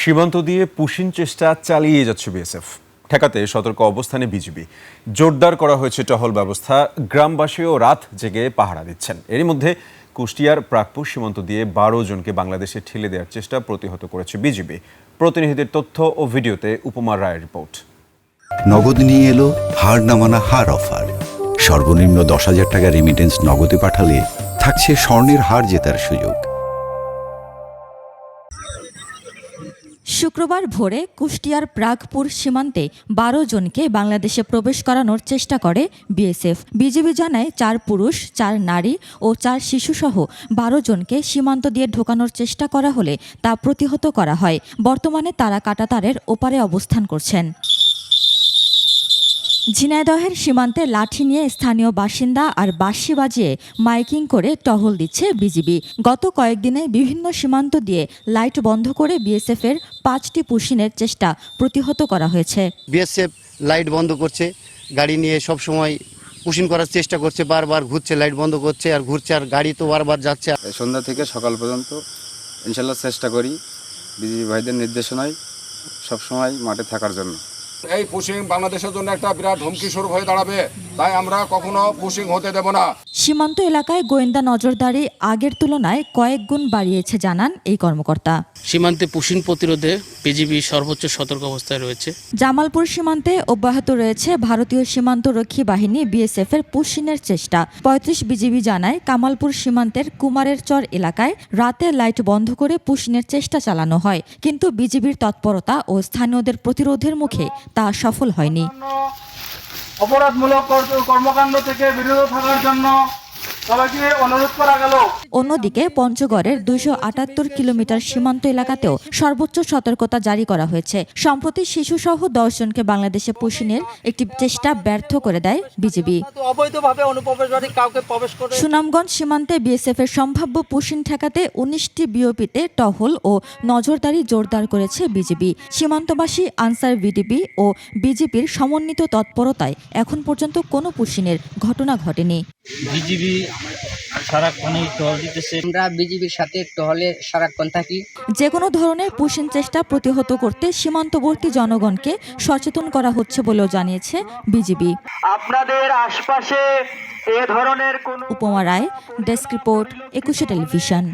সীমান্ত দিয়ে পুশিন চেষ্টা চালিয়ে যাচ্ছে বিএসএফ। ঠেকাতে সতর্ক অবস্থানে বিজিবি। জোরদার করা হয়েছে টহল ব্যবস্থা। গ্রামবাসীও রাত জেগে পাহারা দিচ্ছেন। এরই মধ্যে কুষ্টিয়ার প্রাকপুর সীমান্ত দিয়ে 12 জনকে বাংলাদেশে ঠেলে দেওয়ার চেষ্টা প্রতিহত করেছে বিজিবি। প্রতিনিধিদের তথ্য ও ভিডিওতে উপমা রায়ের রিপোর্ট। নগদ নিয়ে এলো হার না মানা হার অফার। সর্বনিম্ন 10,000 টাকা রেমিটেন্স নগদে পাঠালে থাকছে স্বর্ণের হার জেতার সুযোগ। শুক্রবার ভোরে কুষ্টিয়ার প্রাগপুর সীমান্তে 12 জনকে বাংলাদেশে প্রবেশ করানোর চেষ্টা করে বিএসএফ। বিজিবি জানায় 4 পুরুষ, 4 নারী ও 4 শিশুসহ 12 জনকে সীমান্ত দিয়ে ঢোকানোর চেষ্টা করা হলে তা প্রতিহত করা হয়। বর্তমানে তারা কাঁটাতারের ওপারে অবস্থান করছেন। ঝিনাইদহের সীমান্তে লাঠি নিয়ে স্থানীয় বাসিন্দা আর বাঁশি বাজিয়ে মাইকিং করে টহল দিচ্ছে বিজিবি। গত কয়েকদিনে বিভিন্ন সীমান্ত দিয়ে লাইট বন্ধ করে বিএসএফের 5টি পুশিনের চেষ্টা প্রতিহত করা হয়েছে। বিএসএফ লাইট বন্ধ করছে, গাড়ি নিয়ে সব সময় পুশিং করার চেষ্টা করছে, বারবার ঘুরছে, লাইট বন্ধ করছে আর ঘুরছে, আর গাড়ি তো বারবার যাচ্ছে। সন্ধ্যা থেকে সকাল পর্যন্ত ইনশাল্লাহ চেষ্টা করি বিজিবি ভাইদের নির্দেশনায় সবসময় মাঠে থাকার জন্য। এই পুশিং বাংলাদেশের জন্য একটা বিরাট হুমকি স্বরূপ হয়ে দাঁড়াবে, তাই আমরা কখনো পুশিং হতে দেব না। সীমান্ত এলাকায় গোয়েন্দা নজরদারি আগের তুলনায় কয়েক গুণ বাড়িয়েছে জানান এই কর্মকর্তা। সীমান্তে পুশিং প্রতিরোধে বিজিবি সর্বোচ্চ সতর্ক অবস্থায় রয়েছে। জামালপুর সীমান্তে অব্যাহত রয়েছে ভারতীয় সীমান্তরক্ষী বাহিনী বিএসএফের পুশিনের চেষ্টা। 35 বিজিবি জানায় কামালপুর সীমান্তের কুমারের চর এলাকায় রাতে লাইট বন্ধ করে পুশিনের চেষ্টা চালানো হয়, কিন্তু বিজিবির তৎপরতা ও স্থানীয়দের প্রতিরোধের মুখে তা সফল হয়নি। অপরাধমূলক কর্মকাণ্ড থেকে বিরত থাকার জন্য সবাইকে অনুরোধ করা গেল। অন্যদিকে পঞ্চগড়ের 278 কিলোমিটার সীমান্ত এলাকাতেও সর্বোচ্চ সতর্কতা জারি করা হয়েছে। সম্প্রতি শিশুসহ 10 জনকে বাংলাদেশে পুশিনের একটি চেষ্টা ব্যর্থ করে দেয় বিজিবি। সুনামগঞ্জ সীমান্তে বিএসএফের সম্ভাব্য পুশিন ঠেকাতে 19টি বিওপিতে টহল ও নজরদারি জোরদার করেছে বিজিবি। সীমান্তবাসী, আনসার ভিডিপি ও বিজিবির সমন্বিত তৎপরতায় এখন পর্যন্ত কোনো পুশিনের ঘটনা ঘটেনি। বিজিবি সারাক্ষণই টহল দিতেছে। আমরা বিজিবির সাথে টহলে সারাক্ষণ থাকি। যে কোনো ধরনের পুশিন চেষ্টা প্রতিহত করতে সীমান্তবর্তী জনগণকে সচেতন করা হচ্ছে বলেও জানিয়েছে বিজিবি। আপনাদের আশপাশে এ ধরনের কোনো উপমা রায়, ডেস্ক রিপোর্ট, 21 টেলিভিশন।